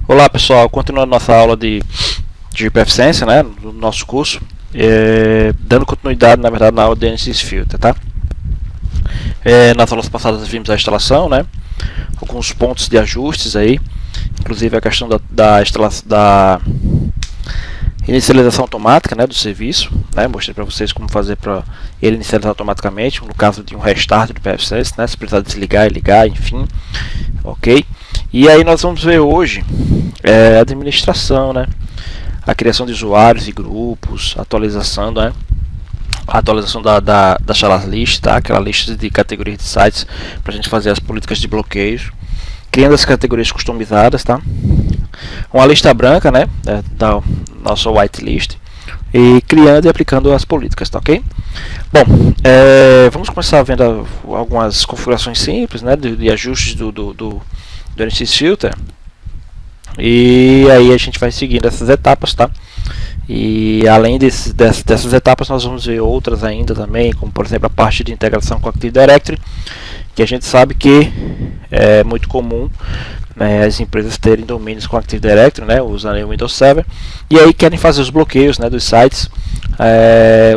Olá pessoal, continuando nossa aula de IPFciência, né, no nosso curso, dando continuidade na verdade na aula de NX Filter, tá? Nas aulas passadas vimos a instalação, né, alguns pontos de ajustes aí, inclusive a questão da inicialização automática, né, do serviço, né, mostrei para vocês como fazer para ele inicializar automaticamente, no caso de um restart do IPFciência, né, se precisar desligar e ligar, enfim, ok? E aí nós vamos ver hoje a administração, né, a criação de usuários e grupos, atualização, né, a atualização da list, tá, aquela lista de categorias de sites para a gente fazer as políticas de bloqueios, criando as categorias customizadas, tá, uma lista branca, né, da nossa whitelist, e criando e aplicando as políticas, tá, ok? Bom, vamos começar vendo algumas configurações simples, né, de ajustes do NX Filter, e aí a gente vai seguindo essas etapas, tá? E além dessas etapas nós vamos ver outras ainda também, como por exemplo a parte de integração com o Active Directory, que a gente sabe que é muito comum, né, as empresas terem domínios com Active Directory, né, usando o Windows Server, e aí querem fazer os bloqueios, né, dos sites,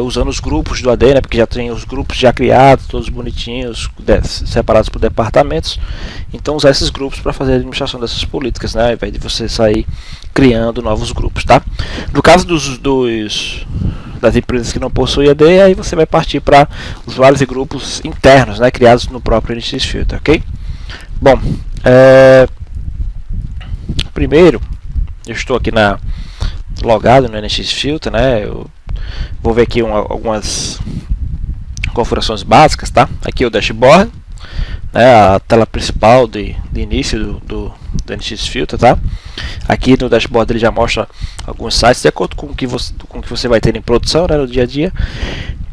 usando os grupos do AD, né, porque já tem os grupos já criados, todos bonitinhos, separados por departamentos. Então usar esses grupos para fazer a administração dessas políticas, né, ao invés de você sair criando novos grupos, tá? No caso das empresas que não possuem AD, aí você vai partir para usuários e grupos internos, né, criados no próprio NX Filter, ok? Bom, primeiro, eu estou aqui logado no NX Filter, né? Eu vou ver aqui algumas configurações básicas, tá? Aqui o dashboard, né? A tela principal de início do NX Filter, tá? Aqui no dashboard ele já mostra alguns sites de acordo com o que você vai ter em produção, né, no dia a dia.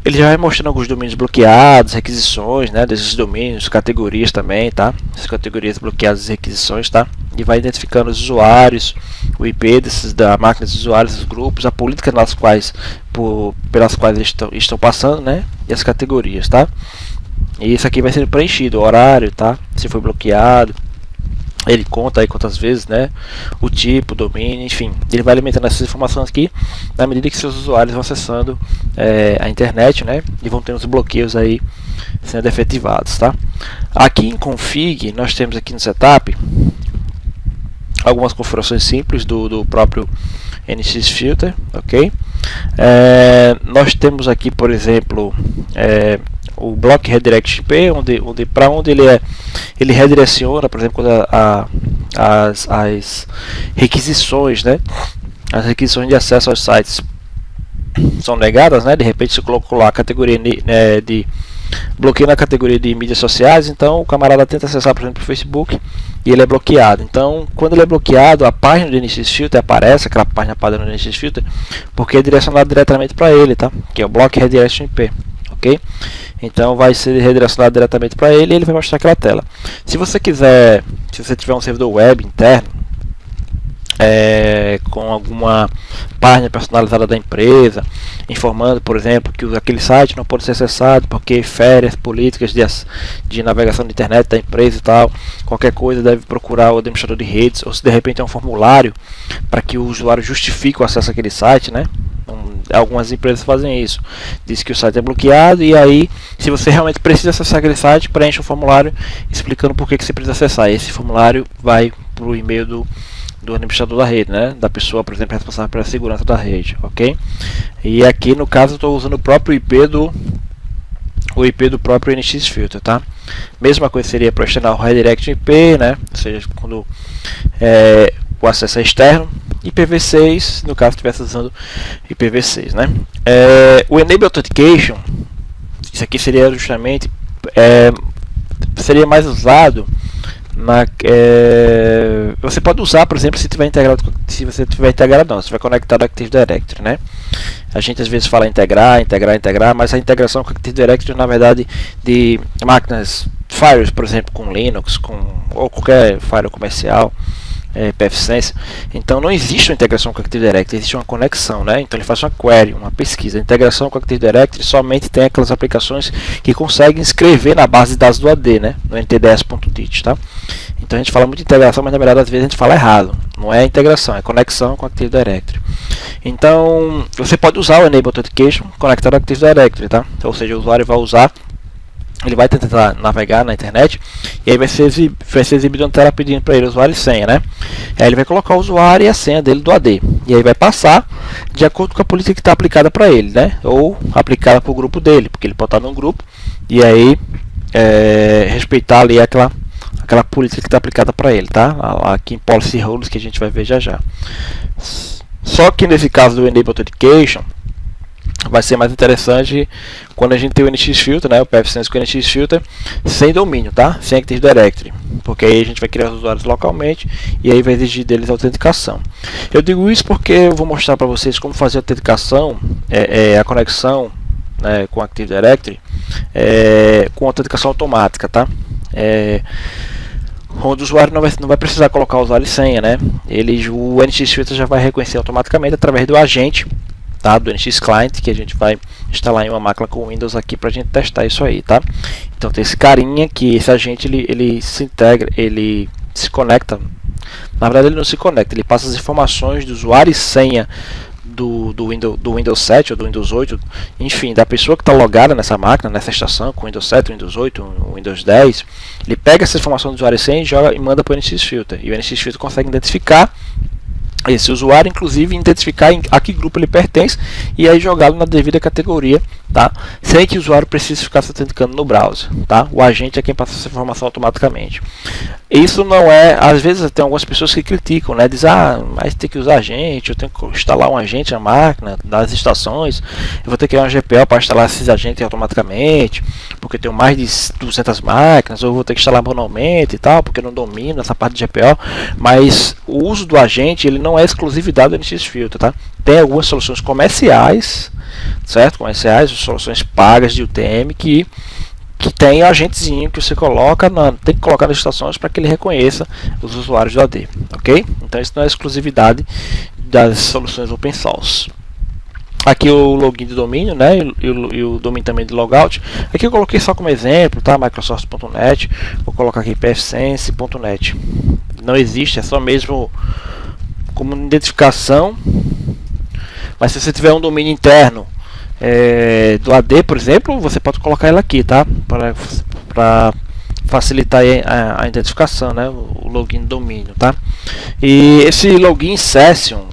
Ele já vai mostrando alguns domínios bloqueados, requisições, né, desses domínios, categorias também, tá? As categorias bloqueadas e requisições, tá? E vai identificando os usuários, o IP da máquina dos usuários, os grupos, a política pelas quais eles estão passando, né? E as categorias, tá? E isso aqui vai sendo preenchido, o horário, tá? Se foi bloqueado. Ele conta aí quantas vezes, né? O tipo, o domínio, enfim. Ele vai alimentando essas informações aqui na medida que seus usuários vão acessando a internet, né? E vão tendo os bloqueios aí sendo efetivados, tá? Aqui em config, nós temos aqui no setup algumas configurações simples do próprio NX Filter, ok? Nós temos aqui, por exemplo, o block redirect IP, para onde ele redireciona, por exemplo, quando as requisições, né, as requisições de acesso aos sites são negadas, né, de repente você colocou lá a categoria de bloqueio na categoria de mídias sociais, então o camarada tenta acessar, por exemplo, o Facebook e ele é bloqueado. Então, quando ele é bloqueado, a página do NX Filter aparece, aquela página padrão do NX Filter, porque é direcionado diretamente para ele, tá? Que é o block redirection IP, ok? Então vai ser redirecionado diretamente para ele e ele vai mostrar aquela tela. Se você quiser, se você tiver um servidor web interno, com alguma página personalizada da empresa, informando, por exemplo, que aquele site não pode ser acessado porque fere as políticas de navegação de internet da empresa e tal, qualquer coisa deve procurar o administrador de redes, ou se de repente é um formulário para que o usuário justifique o acesso àquele site, né? Algumas empresas fazem isso, diz que o site é bloqueado e aí, se você realmente precisa acessar aquele site, preenche um formulário explicando por que você precisa acessar. Esse formulário vai para o e-mail do administrador da rede, né? Da pessoa, por exemplo, responsável pela segurança da rede, ok? E aqui no caso eu estou usando o próprio IP do próprio NX Filter, tá? Mesma coisa seria para o external redirect IP, né? Ou seja, quando o acesso é externo. IPv6, no caso estivesse usando IPv6, né? O Enable Authentication, isso aqui seria justamente seria mais usado você pode usar, por exemplo, se você tiver integrado, não, se tiver conectado ao Active Directory, né? A gente às vezes fala integrar, mas a integração com o Active Directory, na verdade, de máquinas Firewalls, por exemplo, com Linux, ou qualquer firewall comercial, IPFciência, então não existe uma integração com o Active Directory, existe uma conexão, né? Então ele faz uma query, uma pesquisa. A integração com o Active Directory somente tem aquelas aplicações que conseguem escrever na base de dados do AD, né? No ntds.dit, tá? Então a gente fala muito de integração, mas na verdade às vezes a gente fala errado. não é integração, é conexão com o Active Directory. Então, você pode usar o Enable Authentication conectado ao Active Directory, tá? Ou seja, o usuário vai usar, ele vai tentar navegar na internet e aí vai ser exibido uma tela pedindo para ele usuário e senha, né? Aí ele vai colocar o usuário e a senha dele do AD e aí vai passar de acordo com a política que está aplicada para ele, né? Ou aplicada para o grupo dele, porque ele pode estar num grupo e aí respeitar ali aquela política que está aplicada para ele, tá? Aqui em Policy Rules, que a gente vai ver já já. Só que nesse caso do Enable Authentication vai ser mais interessante quando a gente tem o NX Filter, né, o pfSense com o NX Filter sem domínio, tá? Sem Active Directory, porque aí a gente vai criar os usuários localmente e aí vai exigir deles a autenticação. Eu digo isso porque eu vou mostrar para vocês como fazer a autenticação, a conexão, né, com o Active Directory, com autenticação automática, tá? Onde o usuário não vai precisar colocar o usuário e senha, né? O NX Filter já vai reconhecer automaticamente através do agente, tá? Do NX Client, que a gente vai instalar em uma máquina com Windows aqui para a gente testar isso aí, tá? Então tem esse carinha que esse agente ele se integra, ele se conecta. Na verdade ele não se conecta, ele passa as informações do usuário e senha do Windows 7 ou do Windows 8, enfim, da pessoa que está logada nessa máquina, nessa estação, com Windows 7, Windows 8, Windows 10, ele pega essa informação do usuário e senha e joga e manda para o NX Filter. E o NX Filter consegue identificar esse usuário, inclusive identificar a que grupo ele pertence e aí jogá-lo na devida categoria, tá? Sem que o usuário precise ficar se autenticando no browser, tá? O agente é quem passa essa informação automaticamente. Isso não é, às vezes tem algumas pessoas que criticam, né? Dizem, mas tem que usar agente, eu tenho que instalar um agente na máquina, das estações, eu vou ter que criar um GPL para instalar esses agentes automaticamente, porque eu tenho mais de 200 máquinas, ou eu vou ter que instalar manualmente e tal, porque eu não domino essa parte de GPL, mas o uso do agente, ele não é exclusividade do NX Filter, tá? Tem algumas soluções comerciais, certo? Comerciais, soluções pagas de UTM que tem agentezinho que você coloca, tem que colocar nas estações para que ele reconheça os usuários do AD, ok? Então isso não é exclusividade das soluções open source. Aqui o login de domínio, né? E o domínio também de logout. Aqui eu coloquei só como exemplo, tá? Microsoft.net. Vou colocar aqui pfSense.net. Não existe, é só mesmo como identificação. Mas se você tiver um domínio interno do AD, por exemplo, você pode colocar ele aqui, tá? Para facilitar a identificação, né? O login do domínio, tá? E esse login session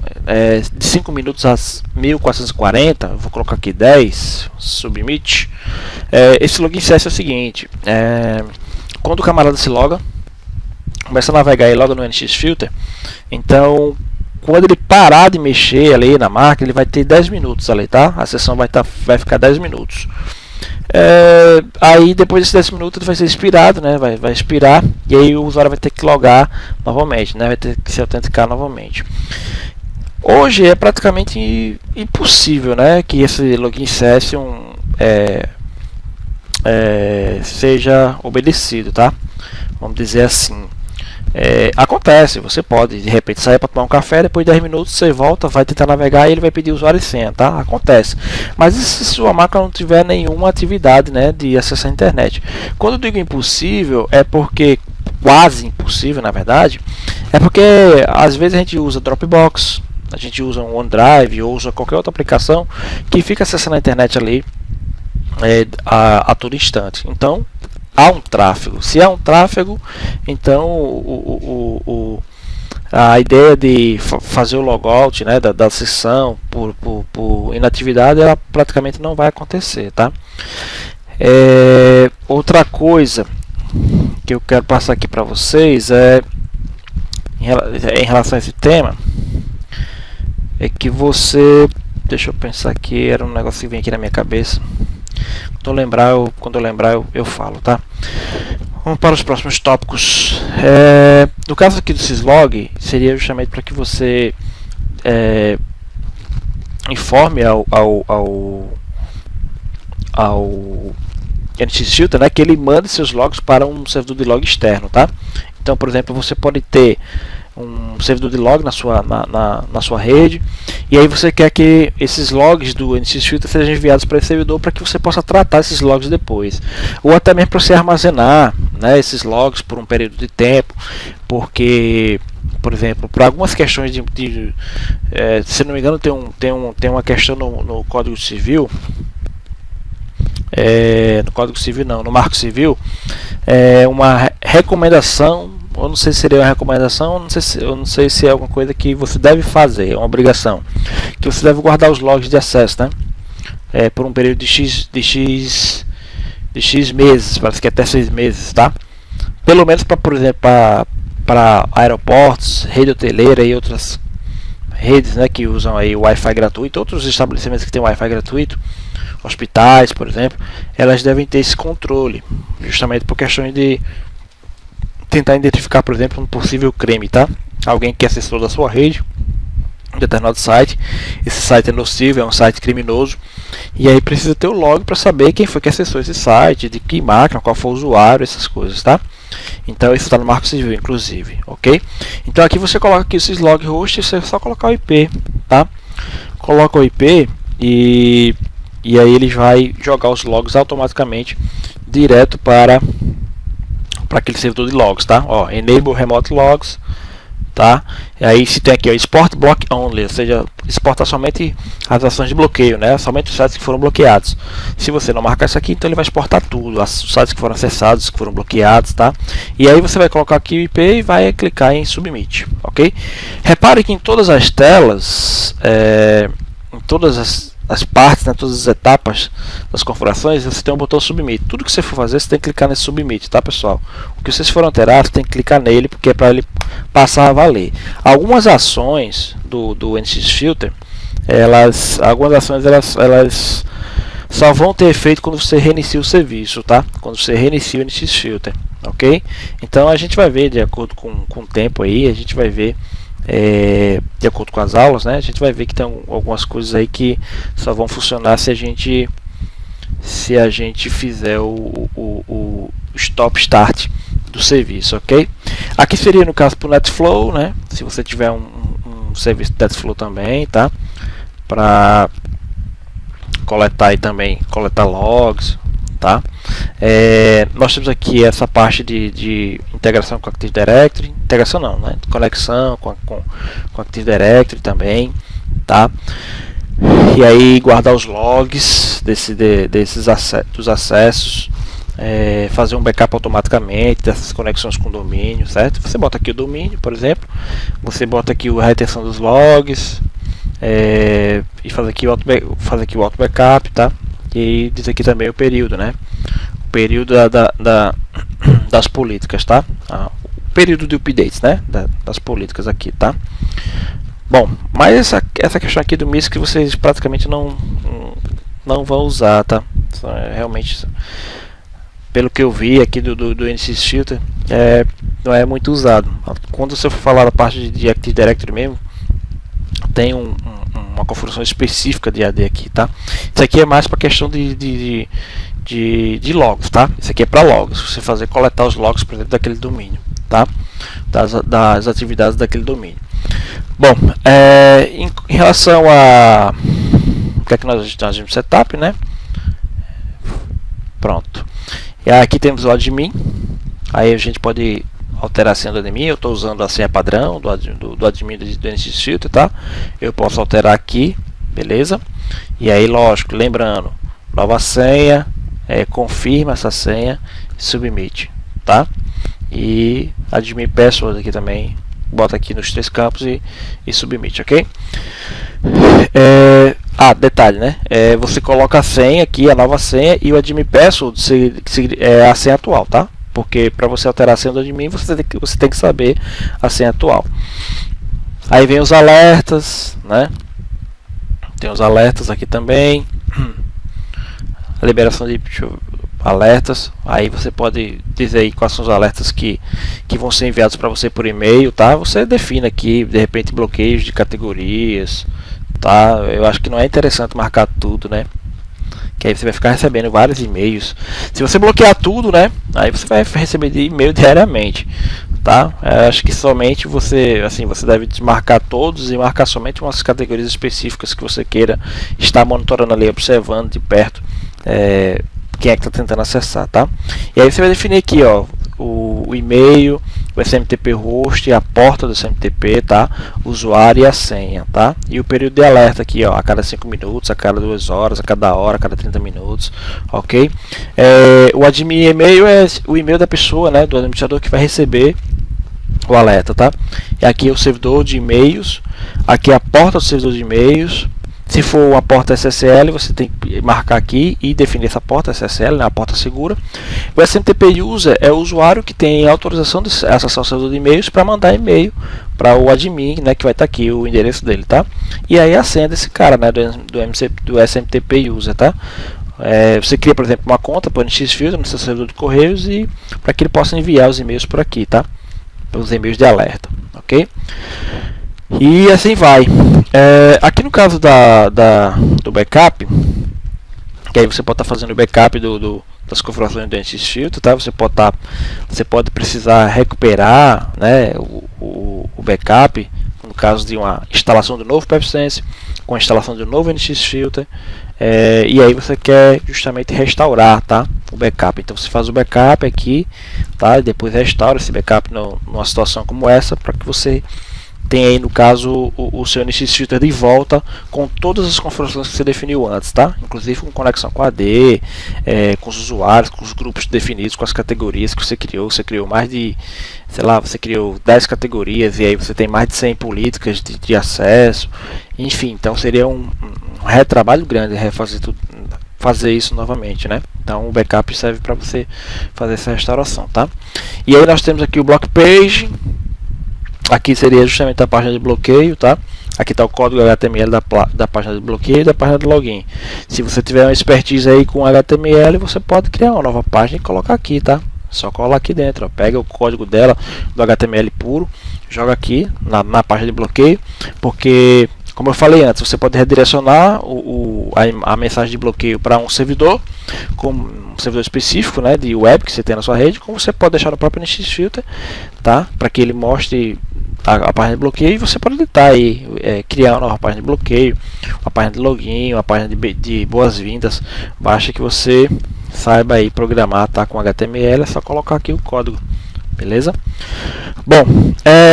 de 5 minutos a 1440, vou colocar aqui 10, submit. Esse login session é o seguinte: quando o camarada se loga, começa a navegar e loga no NX Filter, então quando ele parar de mexer ali na máquina, ele vai ter 10 minutos ali, tá? A sessão vai ficar 10 minutos. Aí depois desses 10 minutos ele vai ser expirado, né? Vai expirar e aí o usuário vai ter que logar novamente, né? Vai ter que se autenticar novamente. Hoje é praticamente impossível, né? Que esse login session seja obedecido, tá? Vamos dizer assim. Acontece, você pode de repente sair para tomar um café, depois de 10 minutos você volta, vai tentar navegar e ele vai pedir usuário e senha, tá? Acontece. Mas e se sua máquina não tiver nenhuma atividade, né, de acesso à internet? Quando eu digo impossível, é porque quase impossível, na verdade, é porque às vezes a gente usa Dropbox, a gente usa um OneDrive ou usa qualquer outra aplicação que fica acessando a internet ali a todo instante. Então há um tráfego. Se há um tráfego, então a ideia de fazer o logout, né, da sessão por inatividade, ela praticamente não vai acontecer, tá? Outra coisa que eu quero passar aqui para vocês em relação a esse tema é que você, deixa eu pensar aqui, era um negócio que vem aqui na minha cabeça. Quando eu lembrar eu falo, tá? Vamos para os próximos tópicos. No caso aqui do syslog, seria justamente para que você informe ao NX Filter, né, que ele mande seus logs para um servidor de log externo, tá? Então, por exemplo, você pode ter um servidor de log na sua rede, e aí você quer que esses logs do NX Filter sejam enviados para esse servidor para que você possa tratar esses logs depois, ou até mesmo para você armazenar, né, esses logs por um período de tempo, porque por exemplo, para algumas questões se não me engano, tem uma questão no Código Civil, no Código Civil não, no Marco Civil, uma recomendação. Eu não sei se seria uma recomendação, eu não sei se é alguma coisa que você deve fazer, é uma obrigação, que você deve guardar os logs de acesso, né? Por um período de X meses, parece que até 6 meses, tá? Pelo menos para, por exemplo, para aeroportos, rede hoteleira e outras redes, né, que usam aí o Wi-Fi gratuito, outros estabelecimentos que têm Wi-Fi gratuito, hospitais, por exemplo, elas devem ter esse controle, justamente por questões de tentar identificar, por exemplo, um possível crime, tá? Alguém que acessou da sua rede um determinado site, esse site é nocivo, é um site criminoso, e aí precisa ter o log para saber quem foi que acessou esse site, de que máquina, qual foi o usuário, essas coisas, tá? Então isso está no Marco Civil, inclusive, ok? Então aqui você coloca aqui esses log hosts, você só colocar o IP, tá? Coloca o IP e aí ele vai jogar os logs automaticamente direto para aquele servidor de logs, tá? Ó, enable remote logs, tá? E aí se tem aqui, ó, export block only, ou seja, exportar somente as ações de bloqueio, né? Somente os sites que foram bloqueados. Se você não marcar isso aqui, então ele vai exportar tudo, os sites que foram acessados, que foram bloqueados, tá? E aí você vai colocar aqui o IP e vai clicar em submit, ok? Repare que em todas as telas, em todas as partes, né, todas as etapas das configurações, você tem um botão submit. Tudo que você for fazer, você tem que clicar nesse submit, tá, pessoal? O que vocês forem alterar, você tem que clicar nele, porque é para ele passar a valer. Algumas ações do NX Filter, algumas ações elas só vão ter efeito quando você reinicia o serviço, tá? Quando você reinicia o NX Filter, ok? Então a gente vai ver, de acordo com o tempo aí, a gente vai ver, de acordo com as aulas, né? A gente vai ver que tem algumas coisas aí que só vão funcionar se a gente fizer o stop start do serviço, ok? Aqui seria no caso para o NetFlow, né? Se você tiver um serviço de NetFlow também, tá? Para coletar aí também, coletar logs, tá? Nós temos aqui essa parte de integração com Active Directory, integração não, né? Conexão com Active Directory também, tá? E aí guardar os logs dos acessos, fazer um backup automaticamente dessas conexões com o domínio, certo? Você bota aqui o domínio, por exemplo, você bota aqui a retenção dos logs, e faz aqui o auto backup, tá? E diz aqui também o período, né? O período das políticas, tá? O período de updates, né? Das políticas aqui, tá? Bom, mas essa questão aqui do MISC que vocês praticamente não vão usar, tá? Realmente, pelo que eu vi aqui do NX Filter, não é muito usado. Quando você for falar da parte de Active Directory mesmo, tem uma configuração específica de AD aqui, tá? Isso aqui é mais para questão de logs, tá? Isso aqui é para logs, você coletar os logs, por exemplo, daquele domínio, tá? Das atividades daquele domínio. Bom, em relação a o que é que nós vimos setup, né? Pronto. E aqui temos o admin. Aí a gente pode alterar a senha do admin. Eu estou usando a senha padrão do admin do NX Filter, tá? Eu posso alterar aqui, beleza? E aí, lógico, lembrando, nova senha, confirma essa senha, submit, tá? E admin password aqui também, bota aqui nos 3 campos e submit, ok? Detalhe, né? Você coloca a senha aqui, a nova senha, e o admin password é a senha atual, tá? Porque para você alterar a senha do admin, você tem que saber a senha atual. Aí vem os alertas, né? Tem os alertas aqui também. A liberação de alertas. Aí você pode dizer aí quais são os alertas que vão ser enviados para você por e-mail, tá? Você define aqui, de repente, bloqueios de categorias, tá? Eu acho que não é interessante marcar tudo, né? Que aí você vai ficar recebendo vários e-mails. Se você bloquear tudo, né? Aí você vai receber e-mail diariamente, tá? Eu acho que somente você deve desmarcar todos e marcar somente umas categorias específicas que você queira estar monitorando ali, observando de perto quem é que está tentando acessar, tá? E aí você vai definir aqui, ó, o e-mail, o SMTP host, a porta do SMTP, tá? O usuário e a senha, tá? E o período de alerta aqui, ó, a cada 5 minutos, a cada 2 horas, a cada hora, a cada 30 minutos, ok? O admin e-mail é o e-mail da pessoa, né, do administrador que vai receber o alerta, tá? E aqui é o servidor de e-mails, aqui é a porta do servidor de e-mails. Se for uma porta SSL, você tem que marcar aqui e definir essa porta SSL, né, a porta segura. O SMTP User é o usuário que tem autorização de acessar o servidor de e-mails para mandar e-mail para o admin, né, que vai estar aqui o endereço dele, tá? E aí a senha desse cara, né, do SMTP User, tá? Você cria, por exemplo, uma conta para o NXFilter no seu servidor de correios e para que ele possa enviar os e-mails por aqui, tá? Os e-mails de alerta, ok? E assim vai. Aqui no caso do backup, que aí você pode estar fazendo o backup das configurações do NXFilter, tá? Você pode precisar recuperar, né, o backup no caso de uma instalação do novo PepSense, com a instalação do novo NXFilter, e aí você quer justamente restaurar, tá, o backup. Então você faz o backup aqui, tá, e depois restaura esse backup numa situação como essa, para que você tem aí no caso o seu NXFilter de volta com todas as configurações que você definiu antes, tá? Inclusive com conexão com AD, com os usuários, com os grupos definidos, com as categorias que você criou mais de, sei lá, você criou 10 categorias e aí você tem mais de 100 políticas de acesso, enfim, então seria um retrabalho grande fazer isso novamente, né? Então o backup serve para você fazer essa restauração, tá? E aí nós temos aqui o block page. Aqui seria justamente a página de bloqueio, tá? Aqui está o código HTML da página de bloqueio e da página de login. Se você tiver uma expertise aí com HTML, você pode criar uma nova página e colocar aqui, tá? Só cola aqui dentro, ó. Pega o código dela, do HTML puro, joga aqui na página de bloqueio, porque, como eu falei antes, você pode redirecionar a mensagem de bloqueio para um servidor, como um servidor específico, né, de web que você tem na sua rede, como você pode deixar no próprio NXFilter, tá, para que ele mostre a página de bloqueio, e você pode editar aí, criar uma nova página de bloqueio, uma página de login, uma página de boas-vindas. Basta que você saiba aí programar, tá, com HTML, é só colocar aqui o código, beleza? Bom,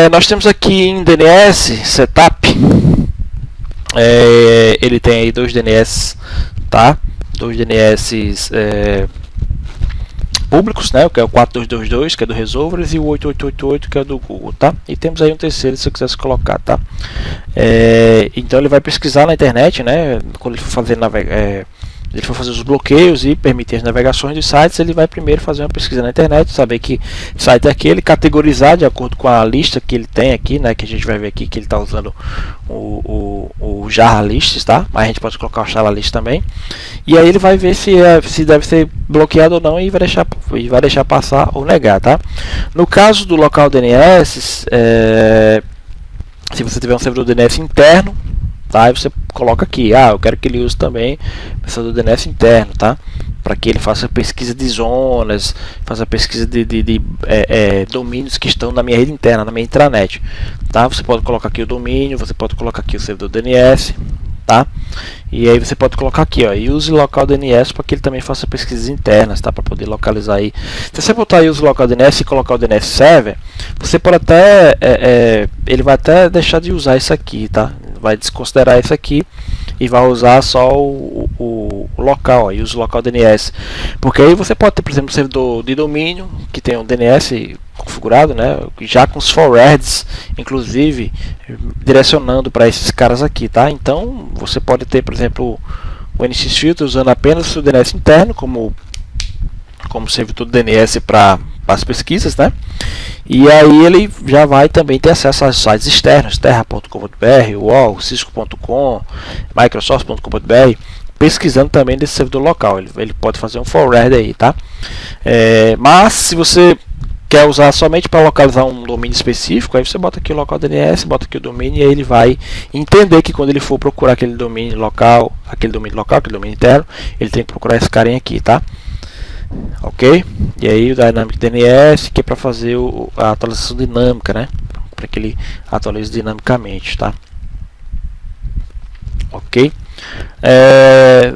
nós temos aqui em DNS Setup, ele tem aí dois DNS, tá? Dois DNS públicos, né? Que é o 4222, que é do Resolvers, e o 8888, que é do Google, tá? E temos aí um terceiro, se eu quisesse colocar, tá? Então ele vai pesquisar na internet, né? Quando ele for fazer os bloqueios e permitir as navegações dos sites, ele vai primeiro fazer uma pesquisa na internet, saber que site é aquele, categorizar de acordo com a lista que ele tem aqui, né, que a gente vai ver aqui que ele está usando o Jarra Lists, tá? Mas a gente pode colocar o Shala List também, e aí ele vai ver se deve ser bloqueado ou não, e vai deixar passar ou negar, tá? No caso do local DNS, se você tiver um servidor DNS interno, tá? Aí você coloca aqui, eu quero que ele use também o servidor DNS interno, tá? Para que ele faça pesquisa de zonas, faça pesquisa de domínios que estão na minha rede interna, na minha intranet, tá? Você pode colocar aqui o domínio, você pode colocar aqui o servidor DNS, tá? E aí você pode colocar aqui, use local DNS, para que ele também faça pesquisas internas, tá? Para poder localizar aí. Se você botar use local DNS e colocar o DNS server, você pode até ele vai até deixar de usar isso aqui, tá? Vai desconsiderar isso aqui e vai usar só o local, use local DNS, porque aí você pode ter, por exemplo, um servidor de domínio que tem um DNS configurado, né, já com os forwards, inclusive direcionando para esses caras aqui, tá? Então você pode ter, por exemplo, o NXFilter usando apenas o seu DNS interno como servidor de DNS para as pesquisas, né? E aí ele já vai também ter acesso a sites externos, terra.com.br, UOL, cisco.com, microsoft.com.br, pesquisando também desse servidor local. Ele pode fazer um forward aí, tá? Mas se você quer usar somente para localizar um domínio específico, aí você bota aqui o local DNS, bota aqui o domínio, e aí ele vai entender que quando ele for procurar aquele domínio local, aquele domínio interno, ele tem que procurar esse carinha aqui, tá? Ok? E aí o Dynamic DNS, que é para fazer a atualização dinâmica, né? Para que ele atualize dinamicamente, tá? Ok?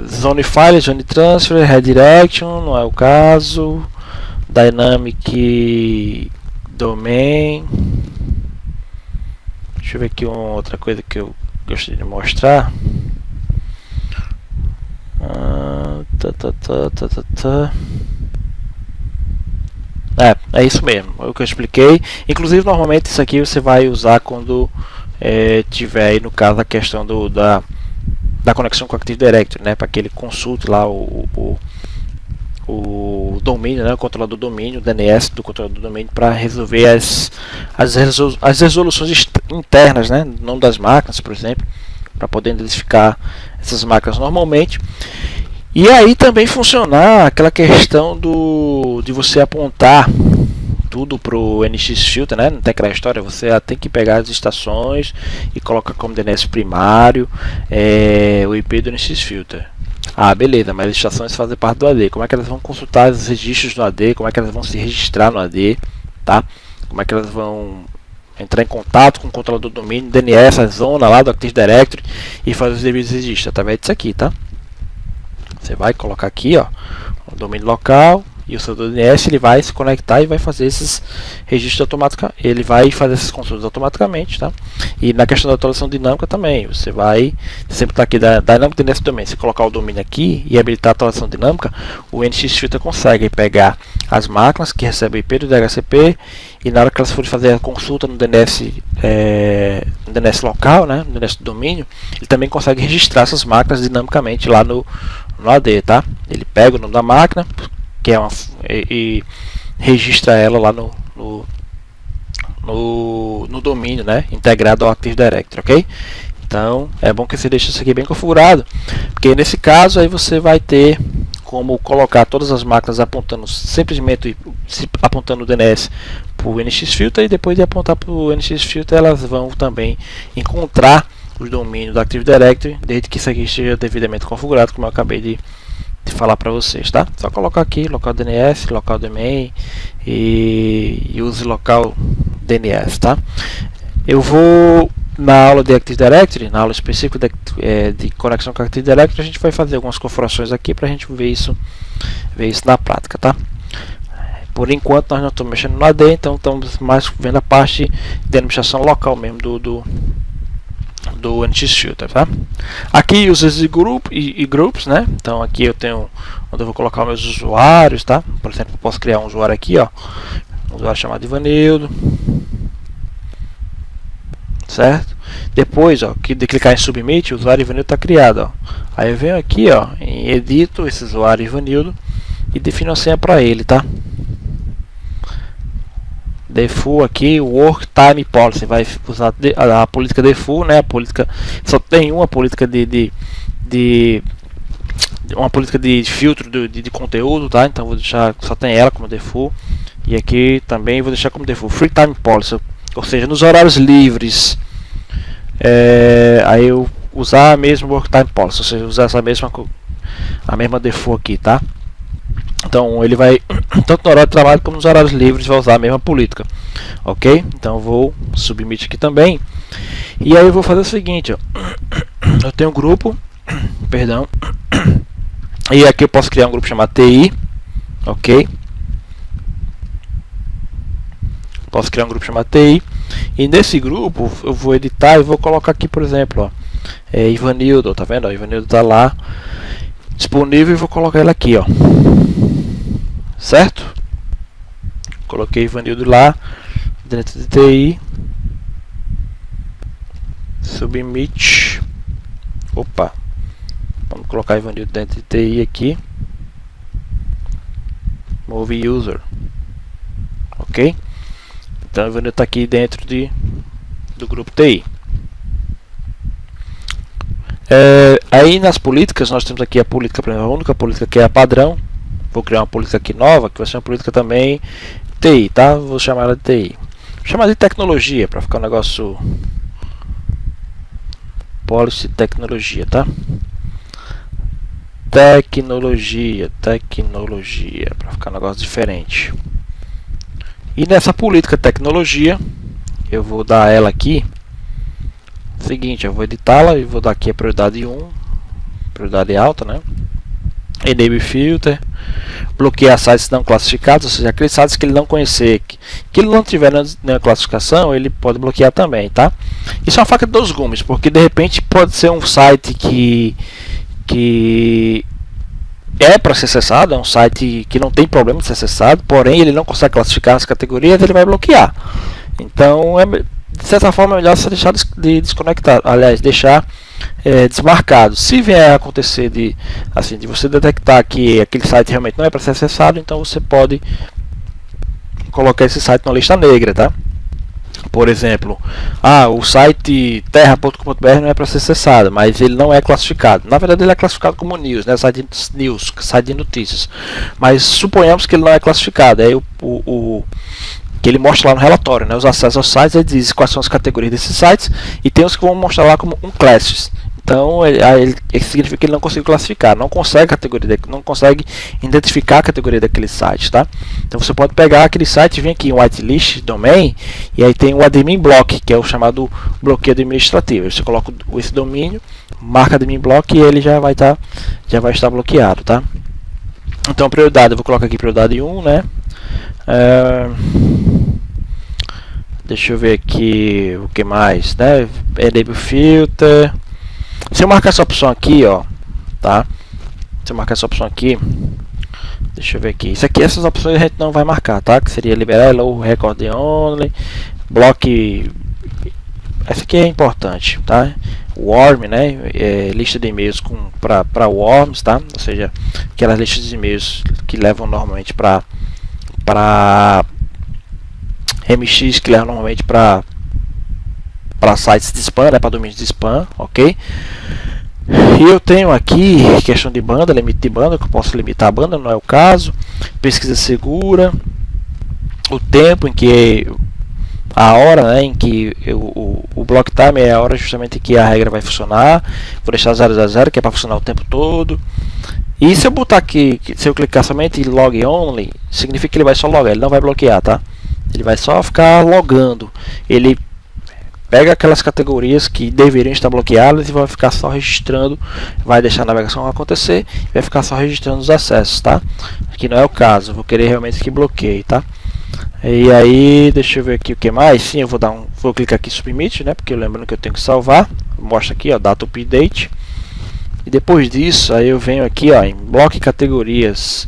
Zone File, Zone Transfer, Redirection, não é o caso. Dynamic Domain. Deixa eu ver aqui uma outra coisa que eu gostaria de mostrar. É isso mesmo, é o que eu expliquei. Inclusive, normalmente isso aqui você vai usar quando tiver aí, no caso, a questão da conexão com o Active Directory, né? Para que ele consulte lá o domínio, né? O controlador do domínio, o DNS do controlador do domínio, para resolver as resoluções internas, né? O nome das máquinas, por exemplo, para poder identificar essas máquinas normalmente. E aí também funcionar aquela questão de você apontar tudo para o NX Filter, né? Não tem aquela história, você tem que pegar as estações e colocar como DNS primário o IP do NX Filter. Ah, beleza, mas as estações fazem parte do AD. Como é que elas vão consultar os registros no AD? Como é que elas vão se registrar no AD? Tá? Como é que elas vão entrar em contato com o controlador do domínio, DNS, a zona lá do Active Directory e fazer os devidos registros através disso aqui, tá? Você vai colocar aqui, ó, o domínio local e o seu DNS, ele vai se conectar e vai fazer esses registros automaticamente. Ele vai fazer essas consultas automaticamente, tá? E na questão da atualização dinâmica também, você vai sempre estar aqui da Dynamic DNS Domain. Se colocar o domínio aqui e habilitar a atualização dinâmica, o NX Filter consegue pegar as máquinas que recebem IP do DHCP e na hora que elas forem fazer a consulta no DNS, local, né, no DNS do domínio, ele também consegue registrar essas máquinas dinamicamente lá no AD, tá? Ele pega o nome da máquina, que é e registra ela lá no domínio, né, integrado ao Active Directory, ok? Então é bom que você deixe isso aqui bem configurado, porque nesse caso aí você vai ter como colocar todas as máquinas apontando simplesmente apontando o DNS para o NX Filter, e depois de apontar para o NX Filter elas vão também encontrar os domínios do Active Directory, desde que isso aqui esteja devidamente configurado, como eu acabei de falar para vocês, tá? Só colocar aqui local DNS, local domain e use local DNS, tá? Eu vou na aula de Active Directory, na aula específica de conexão com Active Directory, a gente vai fazer algumas configurações aqui para a gente ver isso na prática, tá? Por enquanto nós não estamos mexendo no AD, então estamos mais vendo a parte de administração local mesmo do NX Filter, tá? Aqui users e groups, né? Então aqui eu tenho onde eu vou colocar os meus usuários, tá? Por exemplo, eu posso criar um usuário aqui, ó, um usuário chamado Ivanildo, certo? Depois, ó, de clicar em Submit, o usuário Ivanildo está criado, ó. Aí eu venho aqui, ó, em Edito esse usuário Ivanildo e defino a senha para ele, tá? Default aqui, Work Time Policy, vai usar a política default, né? A política só tem uma política uma política de filtro de conteúdo, tá? Então vou deixar, só tem ela como default, e aqui também vou deixar como default Free Time Policy, ou seja, nos horários livres, aí eu usar a mesma Work Time Policy, ou seja, usar a mesma default aqui, tá? Então ele vai, tanto no horário de trabalho como nos horários livres, vai usar a mesma política, ok? Então eu vou submit aqui também, e aí eu vou fazer o seguinte, ó. Eu tenho um grupo, perdão, e aqui eu posso criar um grupo chamado TI, ok? Posso criar um grupo chamado TI, e nesse grupo eu vou editar e vou colocar aqui, por exemplo, ó, Ivanildo, tá vendo? Ó, Ivanildo tá lá disponível e vou colocar ele aqui, ó, certo? Coloquei Ivanildo lá dentro de TI, submit, opa, vamos colocar Ivanildo dentro de TI aqui, move user, ok? Então Ivanildo está aqui dentro do grupo TI. Aí nas políticas nós temos aqui a política, a única política que é a padrão. Vou criar uma política aqui nova, que vai ser uma política também TI, tá? Vou chamar ela de TI. Vou chamar de tecnologia, para ficar um negócio policy tecnologia, tá? Tecnologia, para ficar um negócio diferente. E nessa política tecnologia, eu vou dar ela aqui. Seguinte, eu vou editá-la e vou dar aqui a prioridade 1, prioridade alta, né? Enable Filter, bloquear sites não classificados, ou seja, aqueles sites que ele não conhecer, que ele não tiver na classificação, ele pode bloquear também, tá? Isso é uma faca de dois gumes, porque de repente pode ser um site que é para ser acessado, é um site que não tem problema de ser acessado, porém ele não consegue classificar as categorias, ele vai bloquear. Então, de certa forma, é melhor você deixar de desconectar, aliás, deixar desmarcado. Se vier a acontecer de você detectar que aquele site realmente não é para ser acessado, então você pode colocar esse site na lista negra, tá? Por exemplo, o site terra.com.br não é para ser acessado, mas ele não é classificado. Na verdade, ele é classificado como news, né? Site de news, site de notícias. Mas suponhamos que ele não é classificado. Aí que ele mostra lá no relatório, né? Os acessos aos sites, ele diz quais são as categorias desses sites e tem os que vão mostrar lá como classes. Então, significa que ele não consegue classificar, não consegue não consegue identificar a categoria daquele site, tá? Então você pode pegar aquele site e vir aqui em whitelist domain e aí tem o admin block, que é o chamado bloqueio administrativo. Você coloca esse domínio, marca admin block e ele já vai estar bloqueado, tá? Então prioridade, eu vou colocar aqui prioridade 1, né? Deixa eu ver aqui o que mais, né? Enable filter. Se eu marcar essa opção aqui, tá? Se eu marcar essa opção aqui, deixa eu ver aqui. Essas opções a gente não vai marcar, tá? Que seria liberar hello record only, block. Essa aqui é importante, tá? Warm, né? Lista de e-mails para worms, tá? Ou seja, aquelas listas de e-mails que levam normalmente para MX, que levam normalmente para sites de spam, né, para domínios de spam, ok? E eu tenho aqui questão de banda, limite de banda, que eu posso limitar a banda, não é o caso. Pesquisa segura, o tempo em que a hora, né, em que o block time é a hora justamente em que a regra vai funcionar. Vou deixar 000, que é para funcionar o tempo todo. E se eu botar aqui, se eu clicar somente em log only, significa que ele vai só logar, ele não vai bloquear, tá? Ele vai só ficar logando. Ele pega aquelas categorias que deveriam estar bloqueadas e vai ficar só registrando, vai deixar a navegação acontecer e vai ficar só registrando os acessos, tá? Aqui não é o caso, eu vou querer realmente que bloqueie, tá? E aí, deixa eu ver aqui o que mais. Sim, eu vou clicar aqui em submit, né? Porque lembrando que eu tenho que salvar. Mostra aqui, data update. E depois disso, aí eu venho aqui, em bloco categorias.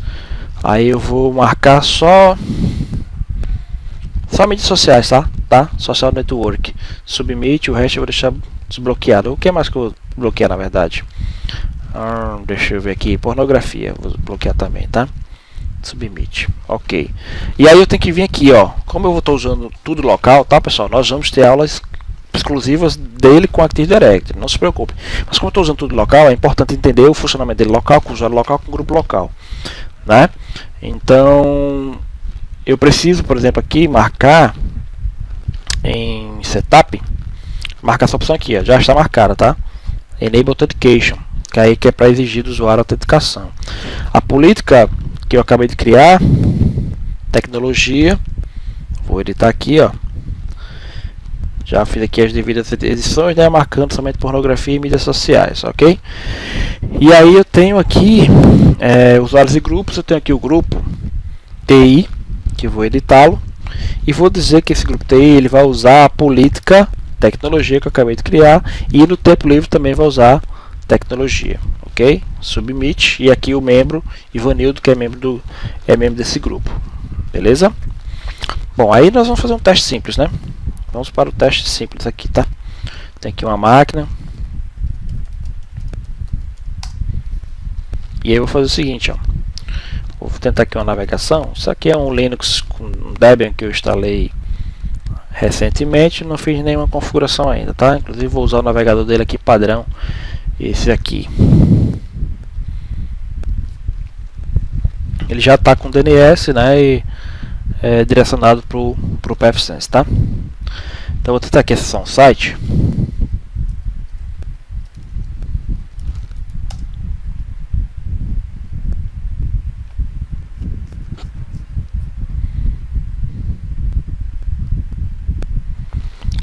Aí eu vou marcar só mídias sociais, tá? Social network. Submit, o resto eu vou deixar desbloqueado. O que mais que eu vou bloquear, na verdade? Deixa eu ver aqui. Pornografia, vou bloquear também, tá? Submit, ok. E aí eu tenho que vir aqui, como eu estou usando tudo local, tá, pessoal? Nós vamos ter aulas exclusivas dele com Active Directory, não se preocupe. Mas como eu estou usando tudo local, é importante entender o funcionamento dele local, com o usuário local, com o grupo local, né? Então eu preciso, por exemplo, aqui marcar em setup, marcar essa opção aqui, já está marcada, tá? Enable Authentication, que é para exigir do usuário a autenticação. A política que eu acabei de criar, tecnologia, vou editar aqui, já fiz aqui as devidas edições, né, marcando somente pornografia e mídias sociais, ok? E aí eu tenho aqui usuários e grupos, eu tenho aqui o grupo TI, que eu vou editá-lo, e vou dizer que esse grupo TI ele vai usar a política tecnologia que eu acabei de criar, e no tempo livre também vai usar tecnologia, ok? Submit, e aqui o membro Ivanildo, que é membro desse grupo, beleza? Bom, aí nós vamos fazer um teste simples, né? Vamos para o teste simples aqui, tá? Tem aqui uma máquina. E aí eu vou fazer o seguinte, vou tentar aqui uma navegação. Isso aqui é um Linux com um Debian que eu instalei recentemente, não fiz nenhuma configuração ainda, tá? Inclusive vou usar o navegador dele aqui padrão, esse aqui. Ele já está com DNS, né? E é direcionado para o PFSense, tá? Então vou tentar aqui acessar um site.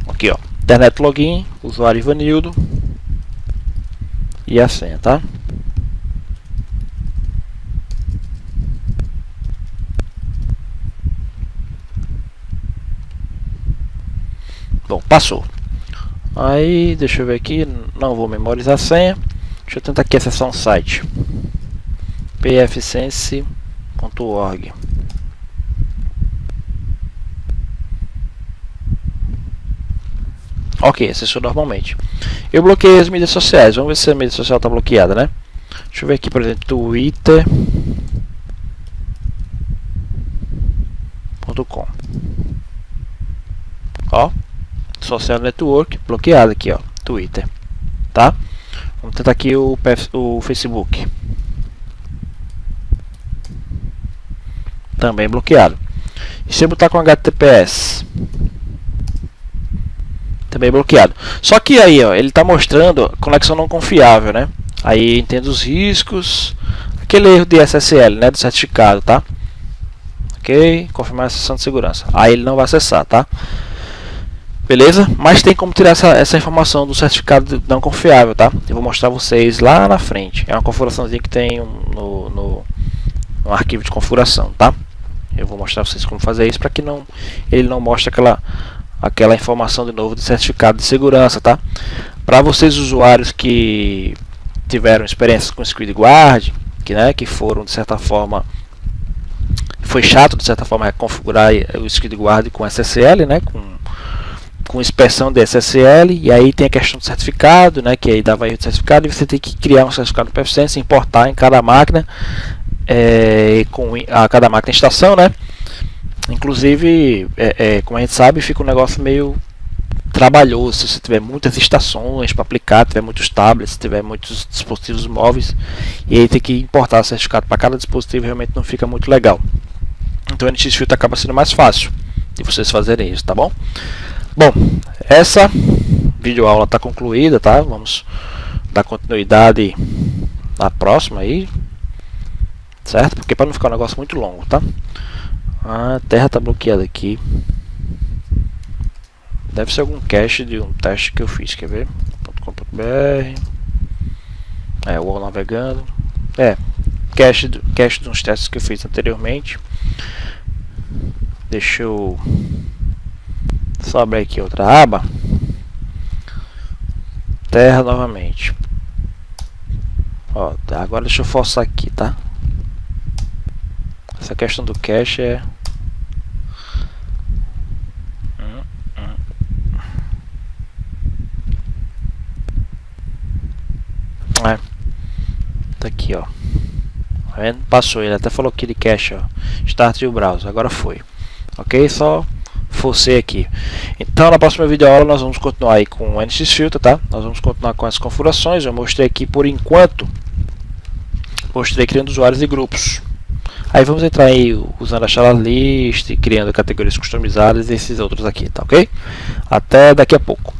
Aqui, internet login, usuário Ivanildo e a senha, tá? Bom, passou. Aí, deixa eu ver aqui, não vou memorizar a senha. Deixa eu tentar aqui acessar um site. pfsense.org. Ok, acessou normalmente. Eu bloqueei as mídias sociais. Vamos ver se a mídia social está bloqueada, né? Deixa eu ver aqui, por exemplo, twitter.com. Ó, social network bloqueado aqui, ó, Twitter, tá? Vamos tentar aqui o Facebook. Também bloqueado. E se eu botar com HTTPS? Também bloqueado. Só que aí, ó, ele está mostrando conexão não confiável, né? Aí entende os riscos, aquele erro de SSL, né, do certificado, tá? Ok, confirmar a sessão de segurança. Aí ele não vai acessar, tá? Beleza? Mas tem como tirar essa informação do certificado não confiável, tá? Eu vou mostrar vocês lá na frente. É uma configuraçãozinha que tem no arquivo de configuração, tá? Eu vou mostrar vocês como fazer isso para que ele não mostre aquela informação de novo de certificado de segurança, tá? Para vocês usuários que tiveram experiências com SquidGuard, que foram de certa forma, foi chato de certa forma configurar o SquidGuard com SSL, né? Com inspeção de SSL, e aí tem a questão do certificado, né? Que aí dava erro de certificado e você tem que criar um certificado do pfSense, importar em cada máquina, com a cada máquina em estação, né? Inclusive, como a gente sabe, fica um negócio meio trabalhoso se você tiver muitas estações para aplicar, tiver muitos tablets, tiver muitos dispositivos móveis, e aí tem que importar o certificado para cada dispositivo, realmente não fica muito legal. Então o NX Filter acaba sendo mais fácil de vocês fazerem isso, tá bom? Bom, essa videoaula está concluída, tá? Vamos dar continuidade na próxima aí, certo? Porque para não ficar um negócio muito longo, tá? A terra está bloqueada aqui. Deve ser algum cache de um teste que eu fiz, quer ver? .com.br. O UOL navegando. Cache de uns testes que eu fiz anteriormente. Deixa eu só abrir aqui outra aba. Terra novamente. Ó, agora deixa eu forçar aqui, tá? Essa questão do cache tá aqui, ó. Tá vendo? Passou, ele até falou aqui de cache, ó. Start o browser, agora foi. Ok? Só forcei aqui. Então na próxima videoaula nós vamos continuar aí com o NX Filter, tá? Nós vamos continuar com as configurações. Eu mostrei aqui por enquanto. Mostrei criando usuários e grupos. Aí vamos entrar aí usando a Charlist, criando categorias customizadas e esses outros aqui, tá ok? Até daqui a pouco.